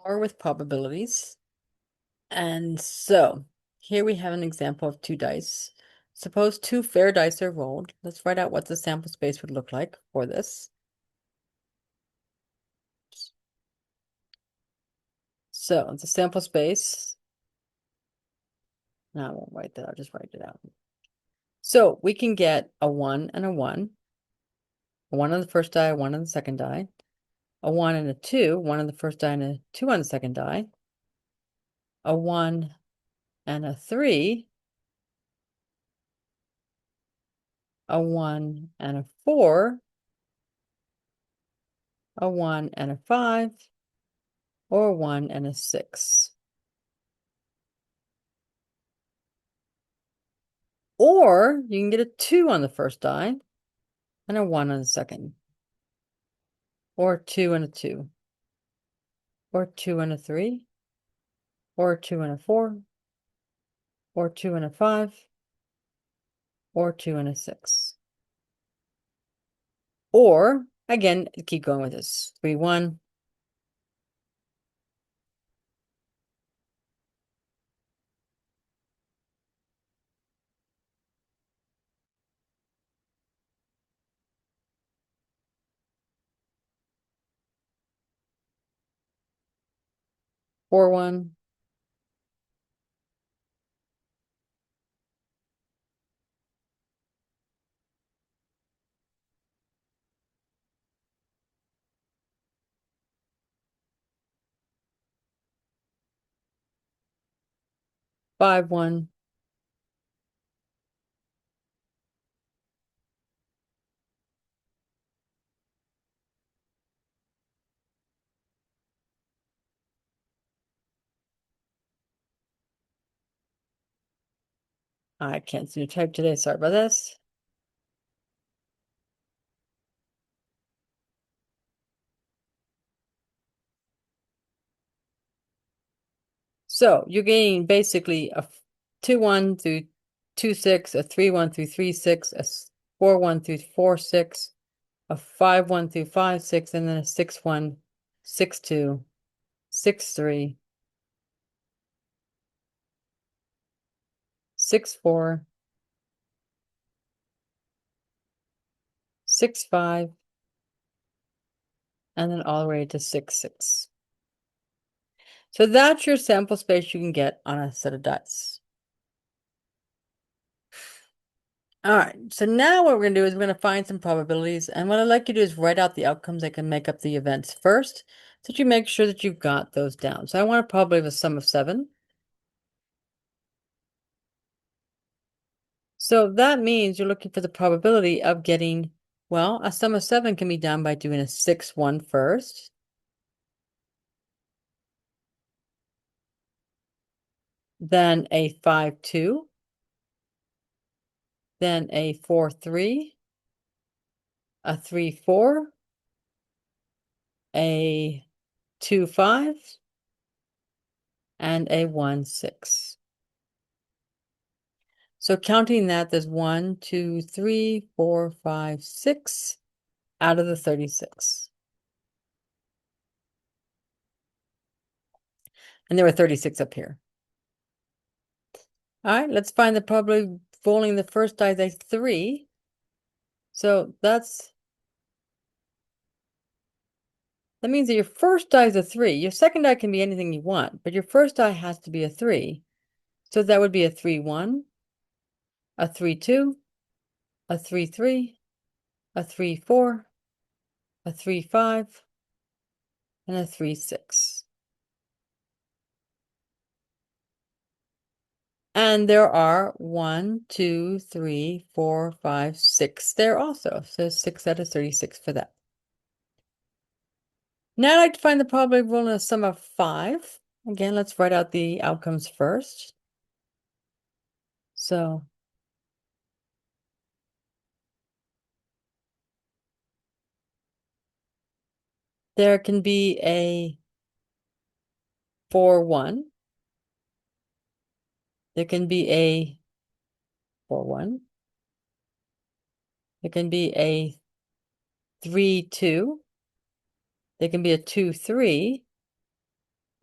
Or with probabilities. And so here we have an example of two dice. Suppose two fair dice are rolled. Let's write out what the sample space would look like for this. So the sample space, no, I won't write that, I'll just write it out. So we can get a 1 and a 1 on the first die, 1 on the second die, a 1 and a 2, 1 on the first die and a 2 on the second die, a 1 and a 3, a 1 and a 4, a 1 and a 5, or a 1 and a 6. Or you can get a 2 on the first die and a 1 on the second. Or a 2 and a 2. Or 2 and a 3. Or 2 and a 4. Or 2 and a 5. Or 2 and a 6. Or, again, keep going with this. 3, 1. 4, 1. Five, 1. I can't see to type today. Sorry about this. So you're getting basically a 2, 1 through 2, 6, a 3, 1 through 3, 6, a 4, 1 through 4, 6, a 5, 1 through 5, 6, and then a 6, 1, 6, 2, 6, 3, 6, 4, 6, 5, and then all the way to 6, 6. So that's your sample space you can get on a set of dice. All right, so now what we're going to do is we're going to find some probabilities. And what I'd like you to do is write out the outcomes that can make up the events first, so that you make sure that you've got those down. So I want a probability of a sum of 7. So that means you're looking for the probability of getting, well, a sum of 7 can be done by doing a 6, 1 first. Then a 5, 2. Then a 4, 3. A 3, 4. A 2, 5. And a 1, 6. So counting that, there's 1, 2, 3, 4, 5, 6 out of the 36. And there were 36 up here. All right, let's find the probability of rolling the first die, a 3. So that means that your first die is a 3. Your second die can be anything you want, but your first die has to be a 3. So that would be a 3, 1, a 3, 2, a 3, 3, a 3, 4, a 3, 5, and a 3, 6. And there are 1, 2, 3, 4, 5, 6 there also. So 6 out of 36 for that. Now I'd like to find the probability of rolling a sum of 5. Again, let's write out the outcomes first. So there can be a 4, 1. There can be a 4, 1. There can be a 3, 2. There can be a 2, 3.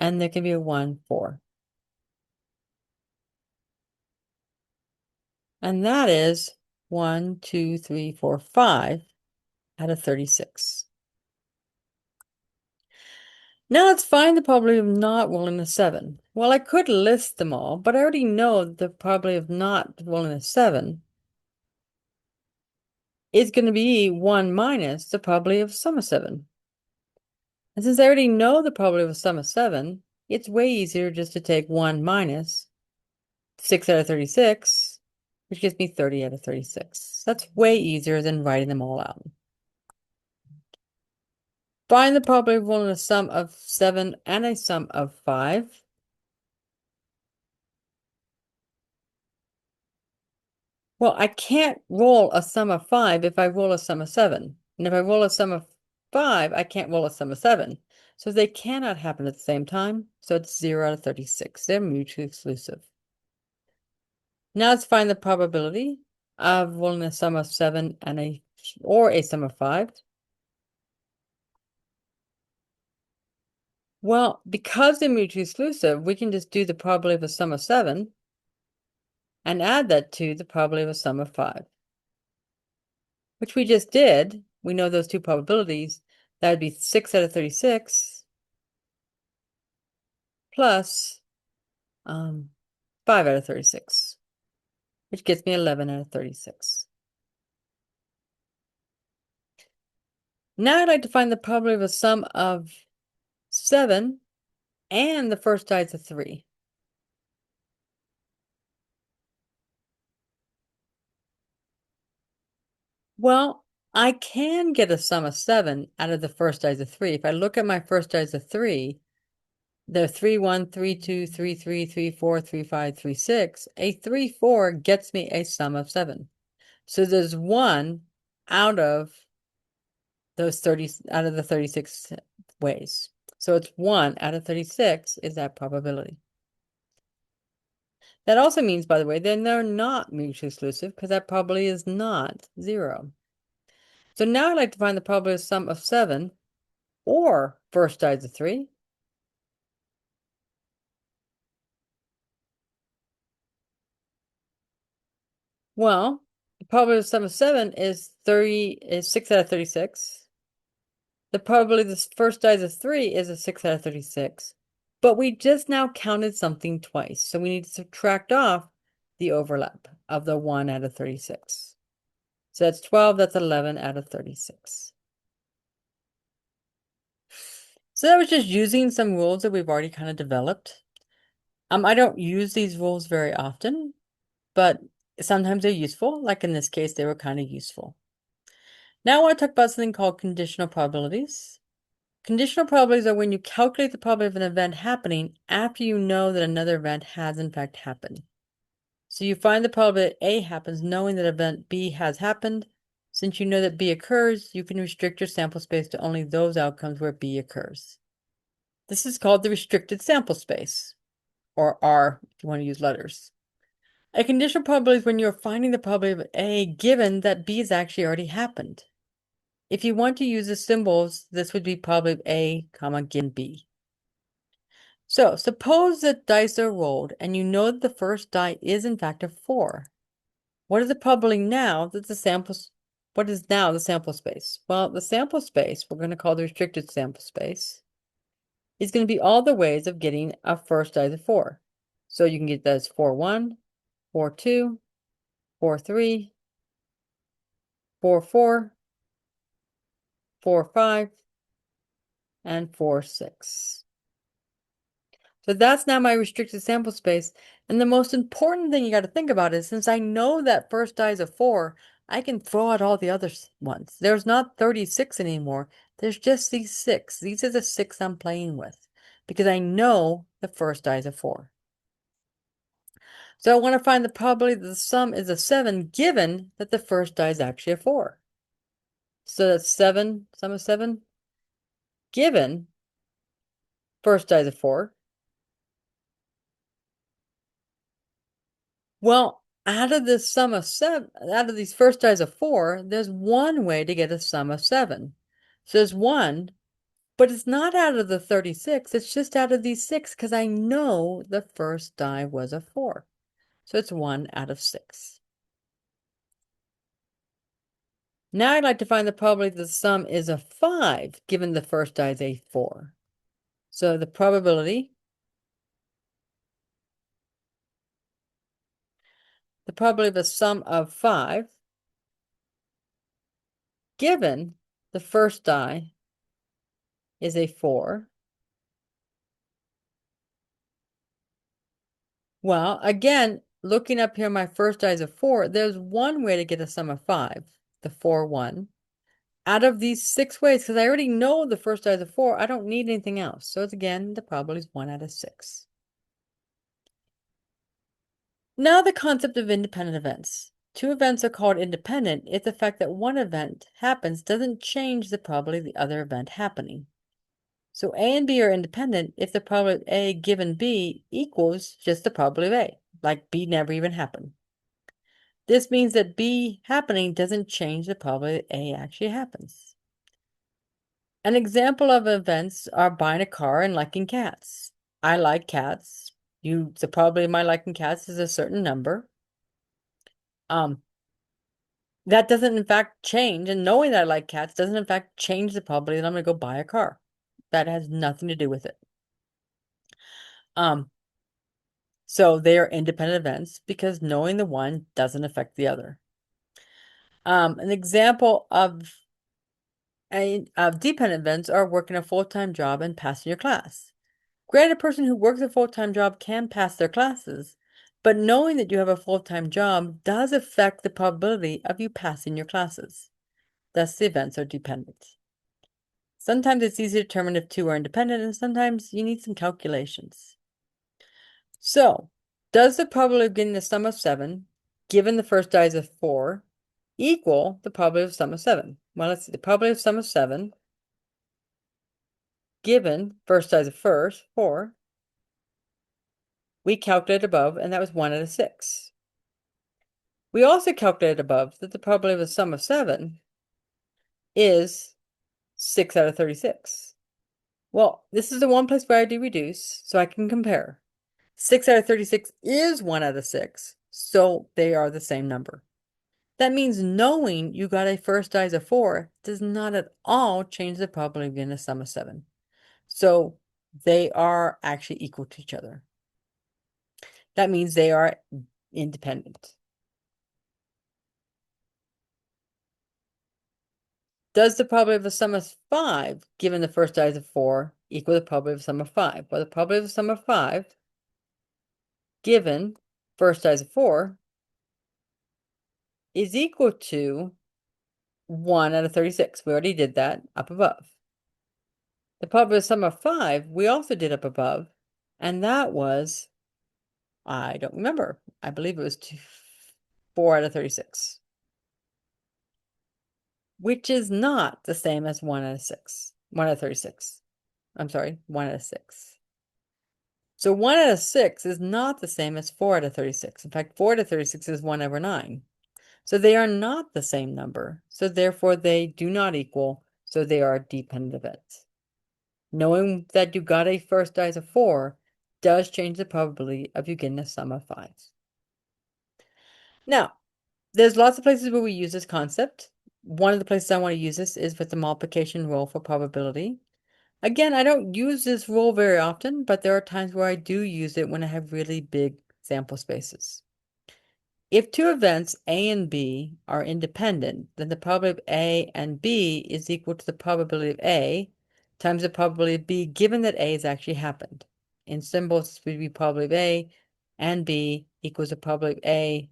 and there can be a 1, 4. And that is 1, 2, 3, 4, 5 out of 36. Now let's find the probability of not rolling a 7. Well, I could list them all, but I already know the probability of not rolling a 7 is going to be 1 minus the probability of sum of 7. And since I already know the probability of a sum of 7, it's way easier just to take 1 minus 6 out of 36, which gives me 30 out of 36. That's way easier than writing them all out. Find the probability of rolling a sum of 7 and a sum of 5. Well, I can't roll a sum of 5 if I roll a sum of 7. And if I roll a sum of 5, I can't roll a sum of 7. So they cannot happen at the same time. So it's 0 out of 36. They're mutually exclusive. Now let's find the probability of rolling a sum of 7 and a sum of 5. Well, because they're mutually exclusive, we can just do the probability of a sum of 7 and add that to the probability of a sum of 5, which we just did. We know those two probabilities. That would be 6 out of 36 plus 5 out of 36, which gets me 11 out of 36. Now I'd like to find the probability of a sum of 7 and the first die is a 3. Well, I can get a sum of 7 out of the first die is a 3. If I look at my first die is a 3, they're 3, 1, 3, 2, 3, 3, 3, 4, 3, 5, 3, 6. A 3, 4 gets me a sum of 7. So there's 1 out of those 30, out of the 36 ways. So it's 1 out of 36 is that probability. That also means, by the way, then they're not mutually exclusive because that probability is not 0. So now I'd like to find the probability of sum of 7 or first die is a 3. Well, the probability of sum of 7 is 6 out of 36. The probability the first die is a 3 is a 6 out of 36. But we just now counted something twice, so we need to subtract off the overlap of the 1 out of 36. So that's 12, that's 11 out of 36. So that was just using some rules that we've already kind of developed. I don't use these rules very often, but sometimes they're useful. Like in this case, they were kind of useful. Now I want to talk about something called conditional probabilities. Conditional probabilities are when you calculate the probability of an event happening after you know that another event has in fact happened. So you find the probability that A happens knowing that event B has happened. Since you know that B occurs, you can restrict your sample space to only those outcomes where B occurs. This is called the restricted sample space, or R if you want to use letters. A conditional probability is when you're finding the probability of A given that B has actually already happened. If you want to use the symbols, this would be probability of A, comma, given B. So suppose that dice are rolled and you know that the first die is in fact a 4. What is the probability now that what is now the sample space? Well, the sample space, we're going to call the restricted sample space, is going to be all the ways of getting a first die to 4. So you can get that as 4, 1, 4, 2, 4, 3, 4, 4, 4, 5, and 4, 6. So that's now my restricted sample space. And the most important thing you got to think about is since I know that first die is a 4, I can throw out all the other ones. There's not 36 anymore. There's just these 6. These are the 6 I'm playing with because I know the first die is a 4. So I want to find the probability that the sum is a 7 given that the first die is actually a 4. So that's 7, sum of 7, given first die is a 4. Well, out of this sum of 7, out of these first dies of 4, there's one way to get a sum of 7. So there's 1 But it's not out of the 36, it's just out of these 6 because I know the first die was a 4. So it's 1 out of 6. Now I'd like to find the probability that the sum is a 5, given the first die is a 4. So the probability of a sum of 5, given the first die is a 4. Well, again, looking up here, my first die is a 4. There's one way to get a sum of 5, the 4, 1. Out of these 6 ways, because I already know the first die is a 4, I don't need anything else. So it's again, the probability is 1 out of 6. Now the concept of independent events. 2 events are called independent if the fact that one event happens doesn't change the probability of the other event happening. So A and B are independent if the probability of A given B equals just the probability of A, like B never even happened. This means that B happening doesn't change the probability that A actually happens. An example of events are buying a car and liking cats. I like cats. The probability of my liking cats is a certain number. That doesn't in fact change, and knowing that I like cats doesn't in fact change the probability that I'm going to go buy a car. That has nothing to do with it. So they are independent events because knowing the one doesn't affect the other. An example of dependent events are working a full-time job and passing your class. Granted, a person who works a full-time job can pass their classes, but knowing that you have a full-time job does affect the probability of you passing your classes. Thus, the events are dependent. Sometimes it's easy to determine if 2 are independent, and sometimes you need some calculations. So, does the probability of getting the sum of 7, given the first die is a 4, equal the probability of sum of 7? Well, let's see. The probability of sum of 7, given first die is a 4, we calculated above, and that was 1 out of 6. We also calculated above that the probability of the sum of 7 is 6 out of 36. Well, this is the one place where I do reduce, so I can compare. 6 out of 36 is 1 out of 6, so they are the same number. That means knowing you got a first die as a 4 does not at all change the probability of getting a sum of 7. So they are actually equal to each other. That means they are independent. Does the probability of the sum of 5, given the first die is a 4, equal the probability of the sum of 5? Well, the probability of the sum of 5, given first die is a 4, is equal to 1 out of 36. We already did that up above. The probability of the sum of 5, we also did up above, and that was, I don't remember. I believe it was 4 out of 36. Which is not the same as 1 out of 6. 1 out of 36. I'm sorry, 1 out of 6. So 1 out of 6 is not the same as 4 out of 36. In fact, 4 out of 36 is 1 over 9. So they are not the same number. So therefore they do not equal. So they are dependent events. Knowing that you got a first die as a 4 does change the probability of you getting a sum of 5. Now, there's lots of places where we use this concept. One of the places I want to use this is with the multiplication rule for probability. Again, I don't use this rule very often, but there are times where I do use it when I have really big sample spaces. If 2 events A and B are independent, then the probability of A and B is equal to the probability of A times the probability of B, given that A has actually happened. In symbols, this would be probability of A and B equals the probability of A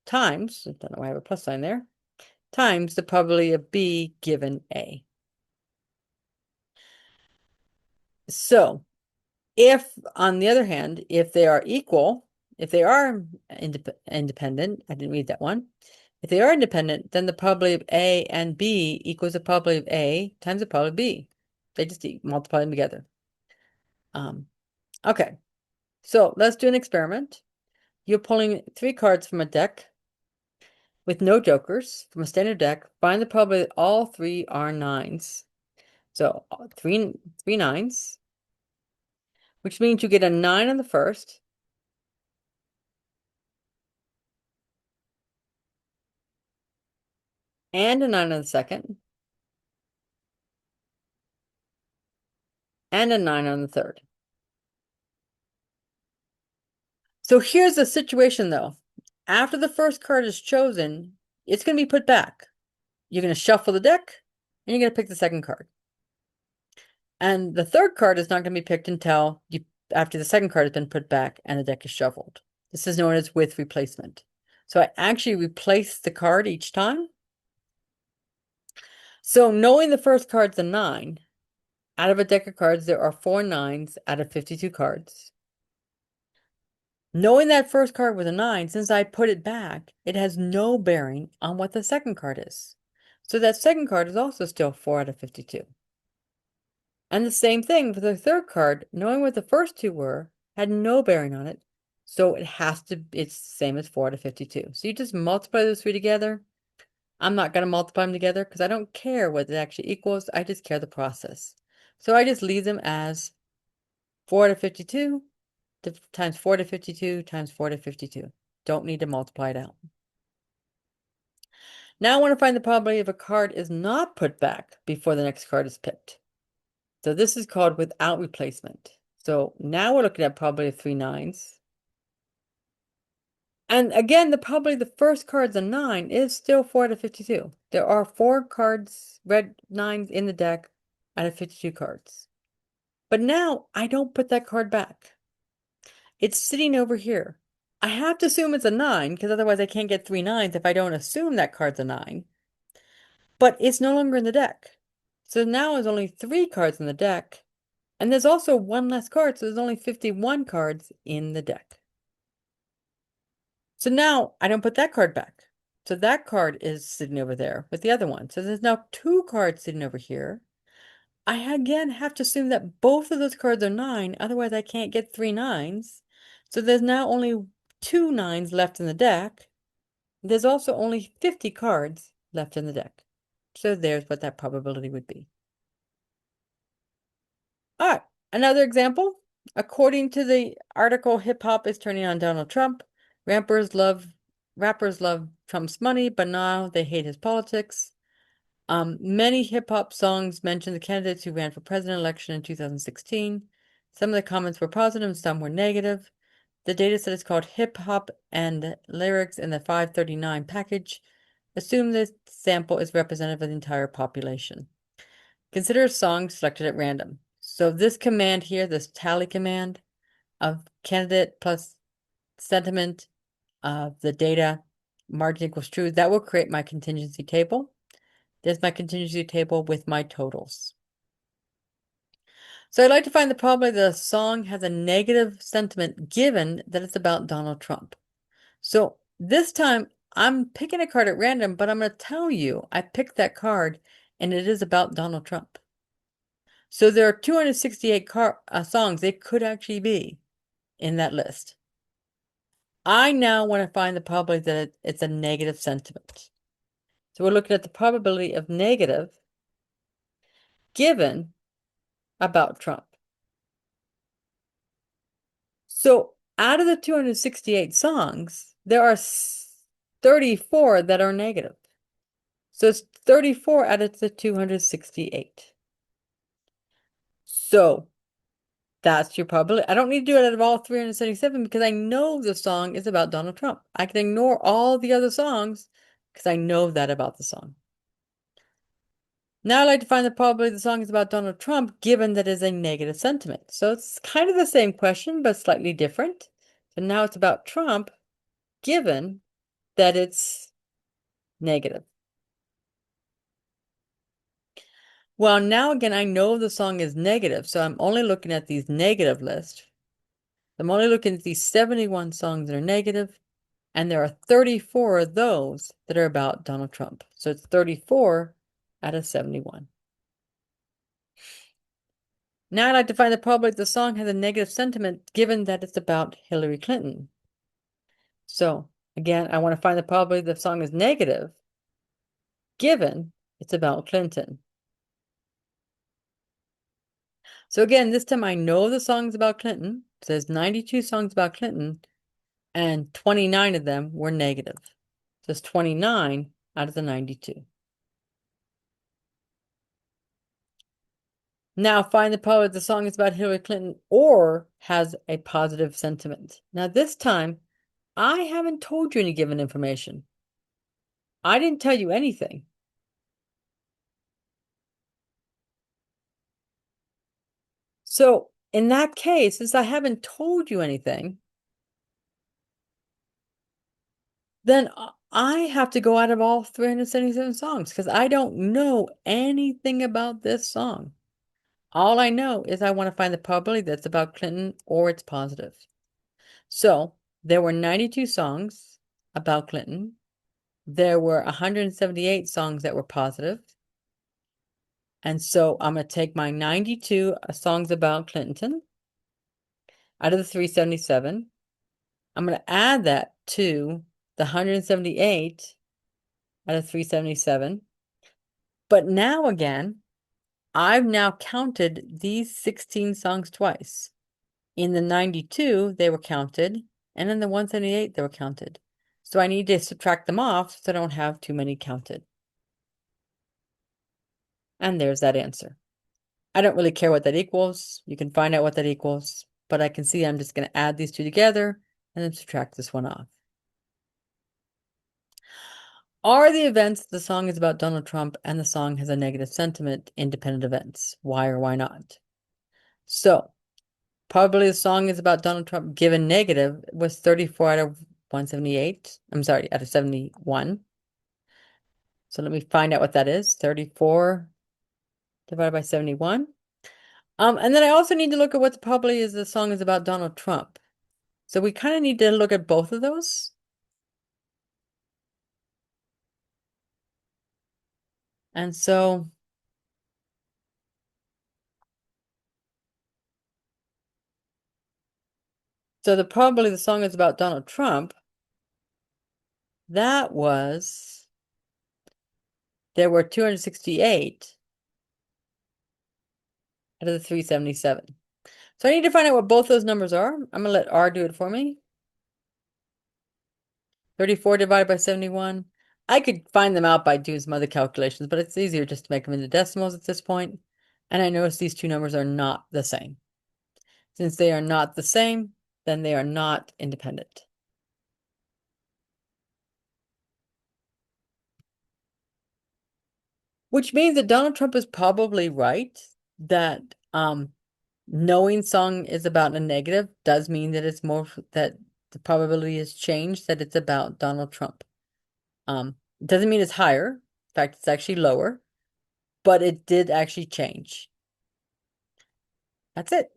times, I don't know why I have a plus sign there, times the probability of B given A. So, if, on the other hand, if they are equal, if they are independent, I didn't read that one. If they are independent, then the probability of A and B equals the probability of A times the probability of B. They just multiply them together. Okay, so let's do an experiment. You're pulling 3 cards from a deck with no jokers from a standard deck. Find the probability that all 3 are 9s. So three nines, which means you get a 9 on the first, and a 9 on the second, and a 9 on the third. So here's the situation though. After the first card is chosen, it's going to be put back. You're going to shuffle the deck, and you're going to pick the second card. And the third card is not going to be picked until after the second card has been put back and the deck is shuffled. This is known as with replacement. So I actually replace the card each time. So knowing the first card's a 9, out of a deck of cards, there are 4 9s out of 52 cards. Knowing that first card was a 9, since I put it back, it has no bearing on what the second card is. So that second card is also still 4 out of 52. And the same thing for the third card, knowing what the first two were, had no bearing on it. So it's the same as 4 out of 52. So you just multiply those three together. I'm not going to multiply them together because I don't care what it actually equals. I just care the process. So I just leave them as 4 out of 52 times 4 to 52 times 4 to 52. Don't need to multiply it out. Now I want to find the probability if a card is not put back before the next card is picked. So this is called without replacement. So now we're looking at probability of 3 9s. And again, the probability the first card's a 9 is still 4 out of 52. There are 4 cards, red 9s in the deck out of 52 cards. But now I don't put that card back. It's sitting over here. I have to assume it's a 9 because otherwise I can't get 3 9s if I don't assume that card's a 9. But it's no longer in the deck. So now there's only 3 cards in the deck. And there's also one less card, so there's only 51 cards in the deck. So now I don't put that card back. So that card is sitting over there with the other one. So there's now 2 cards sitting over here. I again have to assume that both of those cards are 9, otherwise I can't get 3 9s. So there's now only 2 9s left in the deck. There's also only 50 cards left in the deck. So there's what that probability would be. All right, another example. According to the article, hip hop is turning on Donald Trump. Rappers love Trump's money, but now they hate his politics. Many hip hop songs mention the candidates who ran for president election in 2016. Some of the comments were positive and some were negative. The data set is called Hip Hop and Lyrics in the 539 package. Assume this sample is representative of the entire population. Consider a song selected at random. So this command here, this tally command of candidate plus sentiment of the data, margin equals true, that will create my contingency table. There's my contingency table with my totals. So I'd like to find the probability that a song has a negative sentiment given that it's about Donald Trump. So this time I'm picking a card at random, but I'm going to tell you I picked that card and it is about Donald Trump. So there are 268 songs they could actually be in that list. I now want to find the probability that it's a negative sentiment. So we're looking at the probability of negative given about Trump. So out of the 268 songs, there are 34 that are negative. So it's 34 out of the 268. So that's your probability. I don't need to do it out of all 377 because I know the song is about Donald Trump. I can ignore all the other songs because I know that about the song. Now I'd like to find the probability the song is about Donald Trump, given that it is a negative sentiment. So it's kind of the same question, but slightly different. So now it's about Trump, given that it's negative. Well, now again, I know the song is negative, so I'm only looking at these negative lists. I'm only looking at these 71 songs that are negative, and there are 34 of those that are about Donald Trump. So it's 34 out of 71. Now I'd like to find the probability the song has a negative sentiment given that it's about Hillary Clinton. So again, I want to find the probability the song is negative given it's about Clinton. So again, this time I know the songs about Clinton. It says 92 songs about Clinton, and 29 of them were negative. So it's 29 out of the 92. Now find the probability the song is about Hillary Clinton or has a positive sentiment. Now this time, I haven't told you any given information. I didn't tell you anything. So in that case, since I haven't told you anything, then I have to go out of all 377 songs because I don't know anything about this song. All I know is I want to find the probability that's about Clinton or it's positive. So there were 92 songs about Clinton. There were 178 songs that were positive. And so I'm going to take my 92 songs about Clinton out of the 377. I'm going to add that to the 178 out of 377. But now again, I've now counted these 16 songs twice. In the 92, they were counted, and in the 178, they were counted. So I need to subtract them off so I don't have too many counted. And there's that answer. I don't really care what that equals. You can find out what that equals, but I can see I'm just going to add these two together and then subtract this one off. Are the events the song is about Donald Trump and the song has a negative sentiment independent events? Why or why not? So, probably the song is about Donald Trump given negative was 34 out of 178. I'm sorry, out of 71. So let me find out what that is. 34 divided by 71. And then I also need to look at what the probability is the song is about Donald Trump. So we kind of need to look at both of those. And so the probability the song is about Donald Trump, that was, there were 268 out of the 377. So I need to find out what both those numbers are. I'm going to let R do it for me. 34 divided by 71. I could find them out by doing some other calculations, but it's easier just to make them into decimals at this point. And I notice these two numbers are not the same. Since they are not the same, then they are not independent. Which means that Donald Trump is probably right that knowing song is about a negative does mean that it's more that the probability has changed that it's about Donald Trump. It doesn't mean it's higher. In fact, it's actually lower, but it did actually change. That's it.